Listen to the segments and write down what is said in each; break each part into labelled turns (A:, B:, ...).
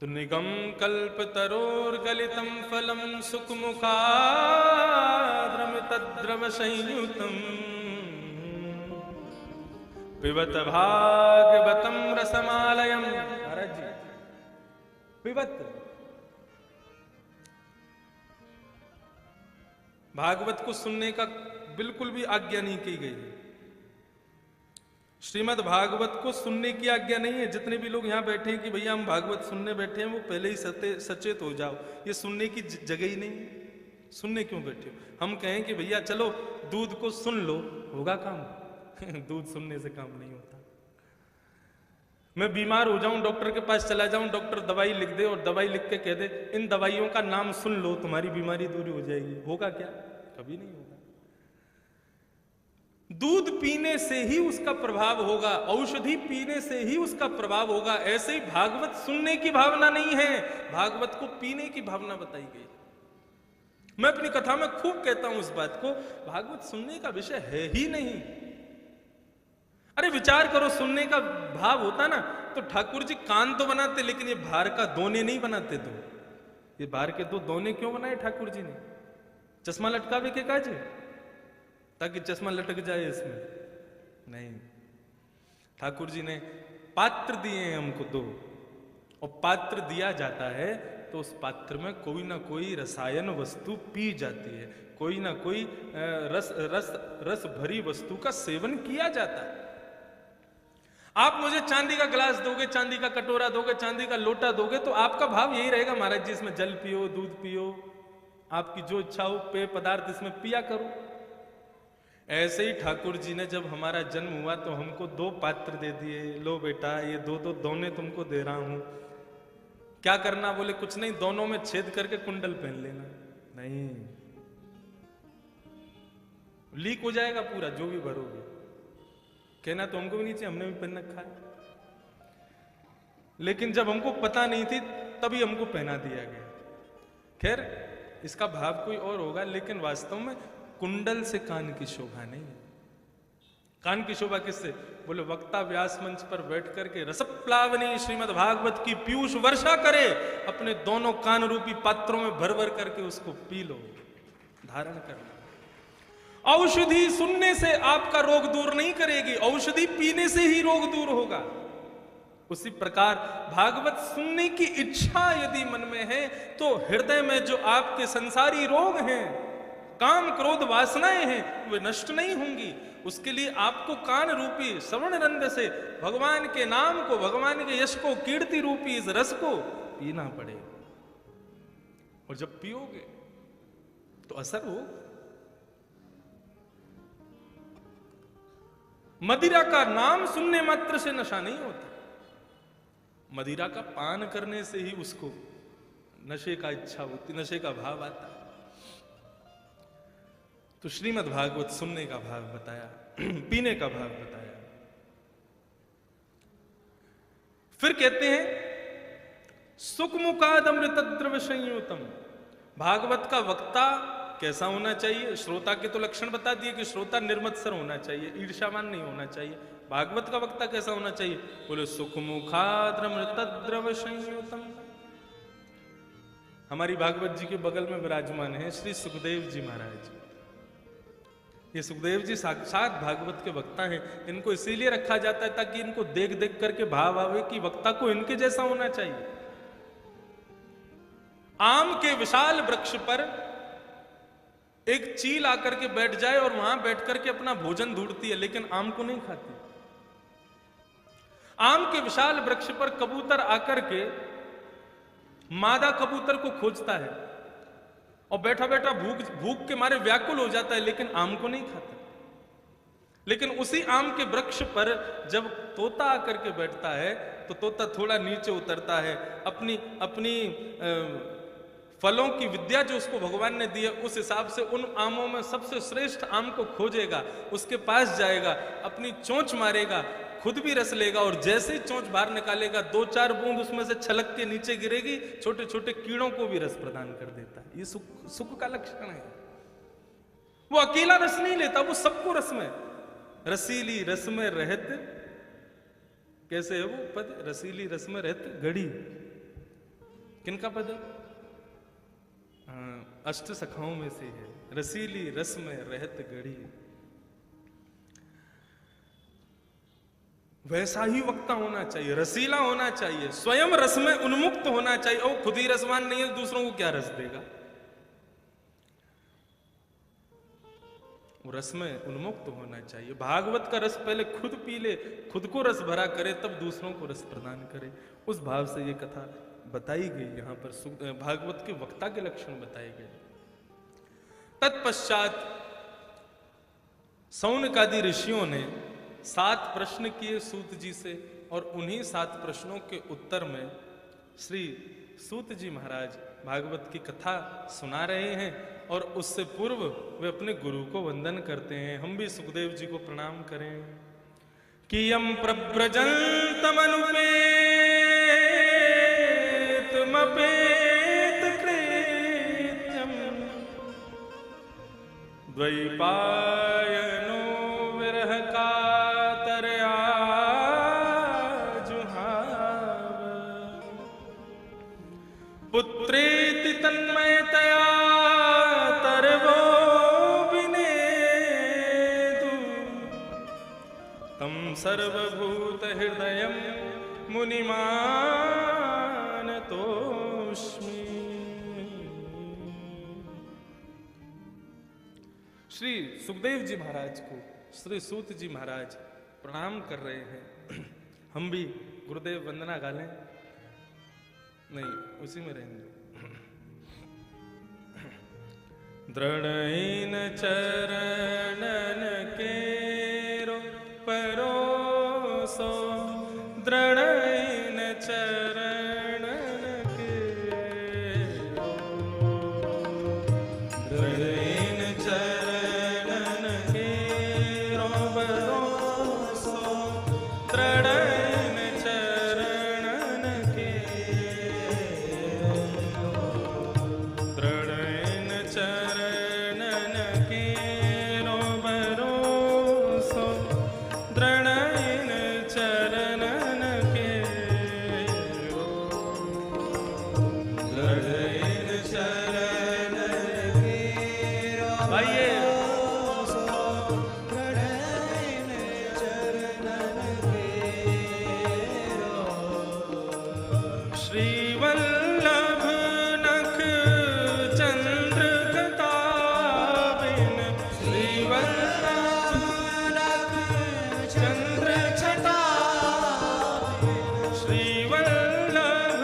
A: तो निगम कल्प तरोर्गलितम फलम सुखमुखाद्रम तद्रव संयुतम पिबत भागवतम रसमालयम। महाराज जी, पिबत भागवत को सुनने का बिल्कुल भी आज्ञा नहीं की गई है। श्रीमद् भागवत को सुनने की आज्ञा नहीं है। जितने भी लोग यहां बैठे हैं कि भैया हम भागवत सुनने बैठे हैं, वो पहले ही सचेत हो जाओ, ये सुनने की जगह ही नहीं है। सुनने क्यों बैठे हो? हम कहें कि भैया चलो दूध को सुन लो, होगा काम? दूध सुनने से काम नहीं होता। मैं बीमार हो जाऊं, डॉक्टर के पास चला जाऊं, डॉक्टर दवाई लिख दे और दवाई लिख के कह दे इन दवाइयों का नाम सुन लो, तुम्हारी बीमारी दूर हो जाएगी, होगा क्या? कभी नहीं होगा। दूध पीने से ही उसका प्रभाव होगा, औषधि पीने से ही उसका प्रभाव होगा। ऐसे ही भागवत सुनने की भावना नहीं है, भागवत को पीने की भावना बताई गई। मैं अपनी कथा में खूब कहता हूं इस बात को, भागवत सुनने का विषय है ही नहीं। अरे विचार करो, सुनने का भाव होता ना तो ठाकुर जी कान तो बनाते, लेकिन ये भार का दोने नहीं बनाते। दो ये भार के दो दोने क्यों बनाए ठाकुर जी ने? चश्मा लटकावे के काजे, ताकि चश्मा लटक जाए इसमें? नहीं, ठाकुर जी ने पात्र दिए हैं हमको दो, और पात्र दिया जाता है तो उस पात्र में कोई ना कोई रसायन वस्तु पी जाती है, कोई ना कोई रस भरी वस्तु का सेवन किया जाता है। आप मुझे चांदी का गिलास दोगे, चांदी का कटोरा दोगे, चांदी का लोटा दोगे, तो आपका भाव यही रहेगा महाराज जी इसमें जल पियो, दूध पियो, आपकी जो इच्छा हो पेय पदार्थ इसमें पिया करो। ऐसे ही ठाकुर जी ने जब हमारा जन्म हुआ तो हमको दो पात्र दे दिए, लो बेटा ये दो दोने तुमको दे रहा हूं, क्या करना? बोले कुछ नहीं, दोनों में छेद करके कुंडल पहन लेना। नहीं, लीक हो जाएगा पूरा जो भी भरोगे। कहना तो हमको भी नहीं चाहिए, हमने भी पहन रखा है, लेकिन जब हमको पता नहीं थी तभी हमको पहना दिया गया। खैर इसका भाव कोई और होगा, लेकिन वास्तव में कुंडल से कान की शोभा नहीं है। कान की शोभा किससे? बोले वक्ता व्यास मंच पर बैठ करके रसप्लावनी श्रीमद् भागवत की पीयूष वर्षा करे, अपने दोनों कान रूपी पात्रों में भर भर करके उसको पी लो, धारण कर लो। औषधि सुनने से आपका रोग दूर नहीं करेगी, औषधि पीने से ही रोग दूर होगा। उसी प्रकार भागवत सुनने की इच्छा यदि मन में है तो हृदय में जो आपके संसारी रोग हैं, काम क्रोध वासनाएं हैं, वे नष्ट नहीं होंगी। उसके लिए आपको कान रूपी श्रवण रंग से भगवान के नाम को, भगवान के यश को, कीर्ति रूपी इस रस को पीना पड़ेगा। और जब पियोगे तो असर हो। मदिरा का नाम सुनने मात्र से नशा नहीं होता, मदिरा का पान करने से ही उसको नशे का इच्छा होती, नशे का भाव आता है। तो श्रीमद् भागवत सुनने का भाव बताया, पीने का भाव बताया। फिर कहते हैं सुखमुखाद अमृतद्रव संयुतम। भागवत का वक्ता कैसा होना चाहिए? श्रोता के तो लक्षण बता दिए कि श्रोता निर्मत्सर होना चाहिए, ईर्ष्यावान नहीं होना चाहिए। भागवत का वक्ता कैसा होना चाहिए? बोले सुखमुखाद अमृतद्रव संयुतम। हमारी भागवत जी के बगल में विराजमान है श्री सुखदेव जी महाराज। ये सुखदेव जी साक्षात भागवत के वक्ता हैं। इनको इसीलिए रखा जाता है ताकि इनको देख देख करके भाव आवे कि वक्ता को इनके जैसा होना चाहिए। आम के विशाल वृक्ष पर एक चील आकर के बैठ जाए और वहां बैठ करके अपना भोजन ढूंढती है, लेकिन आम को नहीं खाती। आम के विशाल वृक्ष पर कबूतर आकर के मादा कबूतर को खोजता है और बैठा बैठा भूख के मारे व्याकुल हो जाता है, लेकिन आम को नहीं खाता। लेकिन उसी आम के वृक्ष पर जब तोता आकर के बैठता है तो तोता थोड़ा नीचे उतरता है, अपनी फलों की विद्या जो उसको भगवान ने दी है उस हिसाब से उन आमों में सबसे श्रेष्ठ आम को खोजेगा, उसके पास जाएगा, अपनी चोंच मारेगा, खुद भी रस लेगा, और जैसे ही चोंच बाहर निकालेगा 2-4 बूंद उसमें से छलक के नीचे गिरेगी, छोटे छोटे कीड़ों को भी रस प्रदान कर देता है। ये सुख का लक्षण है। वो अकेला रस नहीं लेता, वो सबको रस में, रसीली रस में रहत, कैसे है वो पद? रसीली रस में रहत घड़ी, किनका पद है? अष्ट सखाओं में से है, रसीली रस में रहत गढ़ी। वैसा ही वक्ता होना चाहिए, रसीला होना चाहिए, स्वयं रस में उन्मुक्त होना चाहिए। और खुद ही रसवान नहीं है, दूसरों को क्या रस देगा? रस में उन्मुक्त होना चाहिए। भागवत का रस पहले खुद पी ले, खुद को रस भरा करे, तब दूसरों को रस प्रदान करे। उस भाव से ये कथा बताई गई। यहाँ पर भागवत के वक्ता के लक्षण बताए गए। तत्पश्चात सौनकादि ऋषियों ने 7 प्रश्न किए सूत जी से, और उन्हीं 7 प्रश्नों के उत्तर में श्री सूत जी महाराज भागवत की कथा सुना रहे हैं। और उससे पूर्व वे अपने गुरु को वंदन करते हैं। हम भी सुखदेव जी को प्रणाम करें। कि यम प्रव्रजन्तमनुपेतमपेत कृत्यम द्वैपायनो विरह कातरया जुहाव पुत्रेति तन्मयतया तरवो विनेदु तम सर्वभूत हृदयं मुनिमानतोस्मि। श्री सुखदेव जी महाराज को श्री सूत जी महाराज प्रणाम कर रहे हैं। हम भी गुरुदेव वंदना गा लें? नहीं, उसी में रहेंगे। दृढ़इन चरणन केरो परोसो, दृढ़इन चरणन केरो, दृढ़इन चरणन केरो परोसो, दृढ़इन चरणन केरो, दृढ़इन चरणन केरो भरोसो, दृढ़इन चरणन केरो, दृढ़इन चरणन केरो भरोसो, दृढ़इन चरणन केरो। श्री वल्लभ नख चंद्र कटाबिन, श्री वल्लभ नख चंद्र छटाबिन, श्री वल्लभ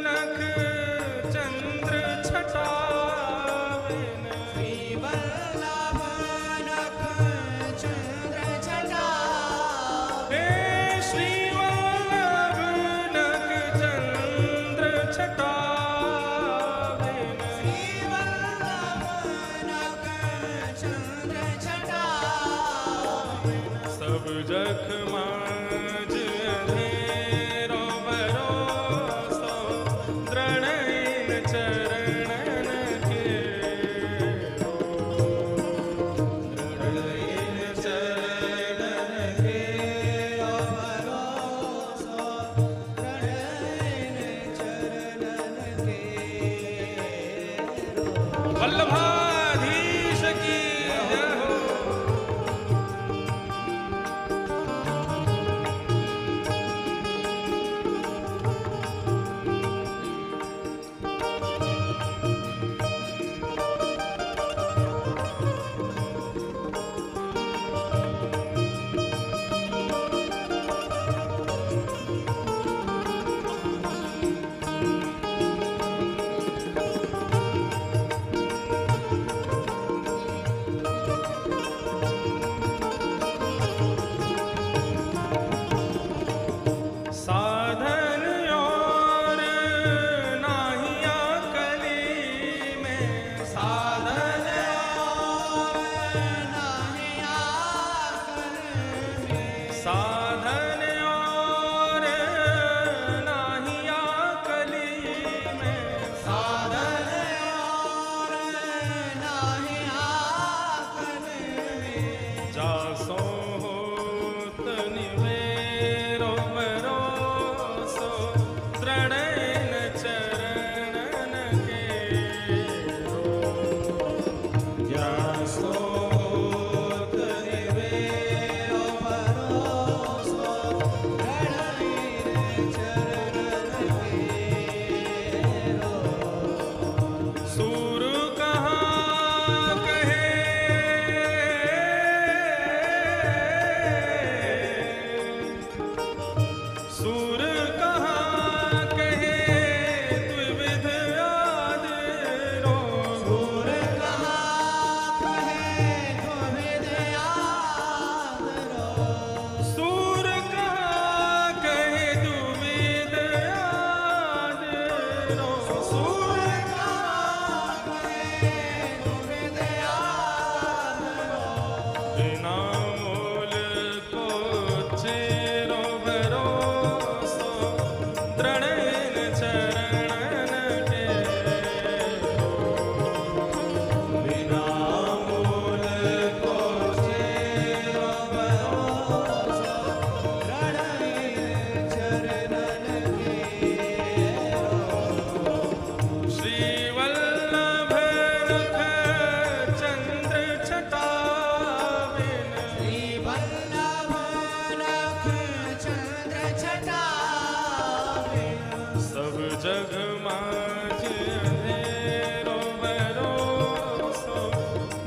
A: नख चंद्र छटाबिन, श्री वल्लभ नख चंद्र छटाबिन, हे श्री वल्लभ नख चंद्र सब जग माझ अंधेरो भरोसो,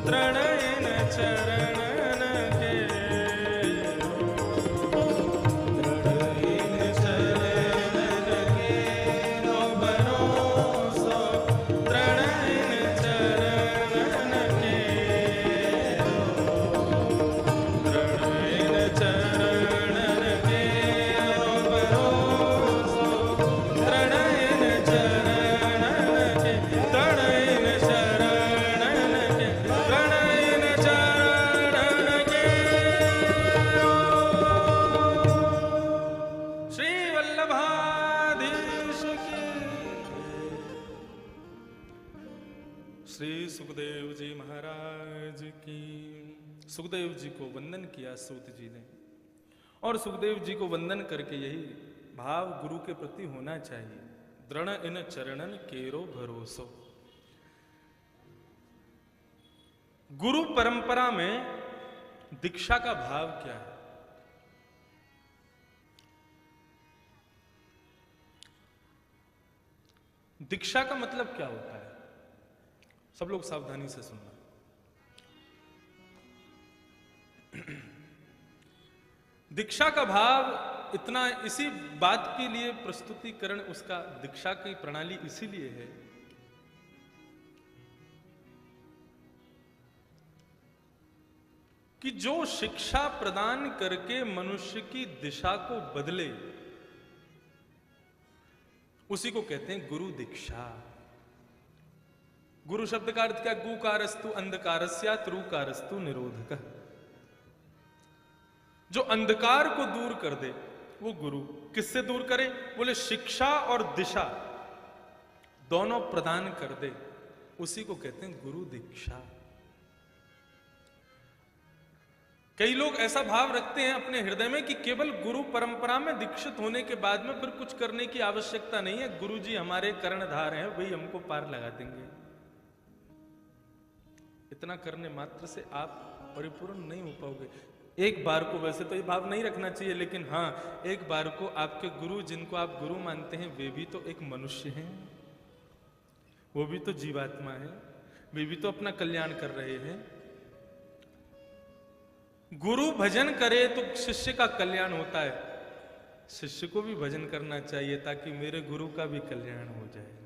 A: दृढ़ इन चरणन केरो, दृढ़ इन चरणन केरो भरोसो, दृढ़ इन चरणन केरो, दृढ़ इन चरणन केरो भरोसो, दृढ़ इन चरणन के, दृढ़ इन चरणन के, दृढ़ इन चरणन के। श्री वल्लभाधीश की। श्री सुखदेव जी महाराज की। सुखदेव जी को वंदन किया सूत जी ने, और सुखदेव जी को वंदन करके यही भाव गुरु के प्रति होना चाहिए, दृढ़ इन चरणन केरो भरोसो। गुरु परंपरा में दीक्षा का भाव क्या है? दीक्षा का मतलब क्या होता है? सब लोग सावधानी से सुनना। दीक्षा का भाव इतना इसी बात के लिए प्रस्तुतिकरण उसका दीक्षा की प्रणाली इसीलिए है कि जो शिक्षा प्रदान करके मनुष्य की दिशा को बदले, उसी को कहते हैं गुरु दीक्षा। गुरु शब्द का अर्थ क्या? गुकारस्तु अंधकारस्यात् रूकारस्तु निरोधक। जो अंधकार को दूर कर दे वो गुरु। किससे दूर करे? बोले शिक्षा और दिशा दोनों प्रदान कर दे, उसी को कहते हैं गुरु दीक्षा। कई लोग ऐसा भाव रखते हैं अपने हृदय में कि केवल गुरु परंपरा में दीक्षित होने के बाद में फिर कुछ करने की आवश्यकता नहीं है, गुरु जी हमारे कर्णधार हैं, वही हमको पार लगा देंगे। इतना करने मात्र से आप परिपूर्ण नहीं हो पाओगे। एक बार को, वैसे तो ये भाव नहीं रखना चाहिए, लेकिन हाँ, एक बार को आपके गुरु जिनको आप गुरु मानते हैं वे भी तो एक मनुष्य हैं, वो भी तो जीवात्मा है, वे भी तो अपना कल्याण कर रहे हैं। गुरु भजन करे तो शिष्य का कल्याण होता है, शिष्य को भी भजन करना चाहिए ताकि मेरे गुरु का भी कल्याण हो जाए।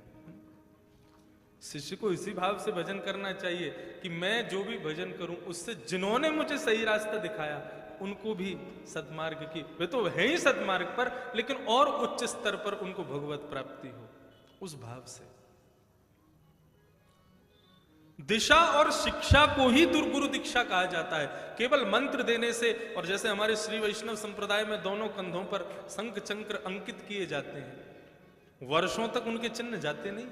A: शिष्य को इसी भाव से भजन करना चाहिए कि मैं जो भी भजन करूं उससे जिन्होंने मुझे सही रास्ता दिखाया उनको भी सद्मार्ग की, वे तो है ही सद्मार्ग पर, लेकिन और उच्च स्तर पर उनको भगवत प्राप्ति हो, उस भाव से। दिशा और शिक्षा को ही दुर्गुरु दीक्षा कहा जाता है। केवल मंत्र देने से, और जैसे हमारे श्री वैष्णव संप्रदाय में दोनों कंधों पर शंख चक्र अंकित किए जाते हैं, वर्षों तक उनके चिन्ह जाते नहीं।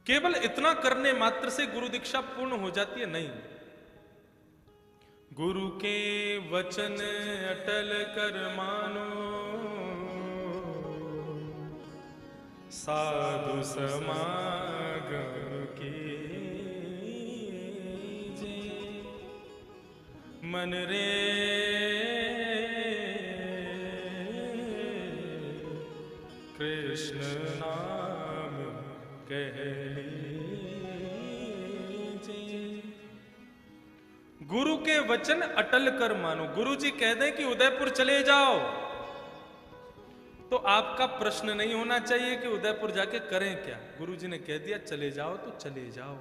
A: केवल इतना करने मात्र से गुरु दीक्षा पूर्ण हो जाती है? नहीं। गुरु के वचन अटल कर मानो, साधु समागम कीजे, मन रे कृष्ण नाम कह लीजिए। गुरु के वचन अटल कर मानो। गुरु जी कह दें कि उदयपुर चले जाओ, तो आपका प्रश्न नहीं होना चाहिए कि उदयपुर जाके करें क्या। गुरु जी ने कह दिया चले जाओ तो चले जाओ।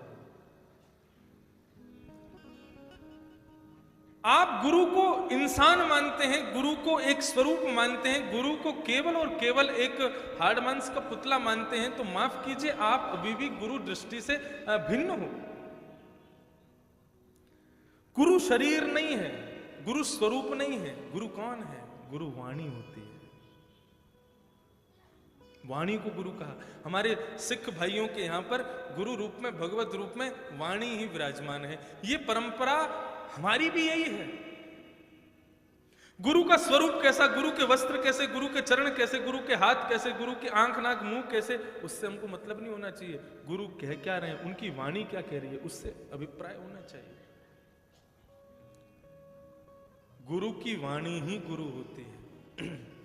A: आप गुरु को इंसान मानते हैं, गुरु को एक स्वरूप मानते हैं, गुरु को केवल और केवल एक हाड़ मांस का पुतला मानते हैं, तो माफ कीजिए, आप अभी भी गुरु दृष्टि से भिन्न हो। गुरु शरीर नहीं है, गुरु स्वरूप नहीं है। गुरु कौन है? गुरु वाणी होती है। वाणी को गुरु कहा। हमारे सिख भाइयों के यहां पर गुरु रूप में, भगवत रूप में वाणी ही विराजमान है। ये परंपरा हमारी भी यही है। गुरु का स्वरूप कैसा, गुरु के वस्त्र कैसे, गुरु के चरण कैसे, गुरु के हाथ कैसे, गुरु के आंख नाक मुंह कैसे, उससे हमको मतलब नहीं होना चाहिए। गुरु कह क्या रहे हैं, उनकी वाणी क्या कह रही है, उससे अभिप्राय होना चाहिए। गुरु की वाणी ही गुरु होती है। है।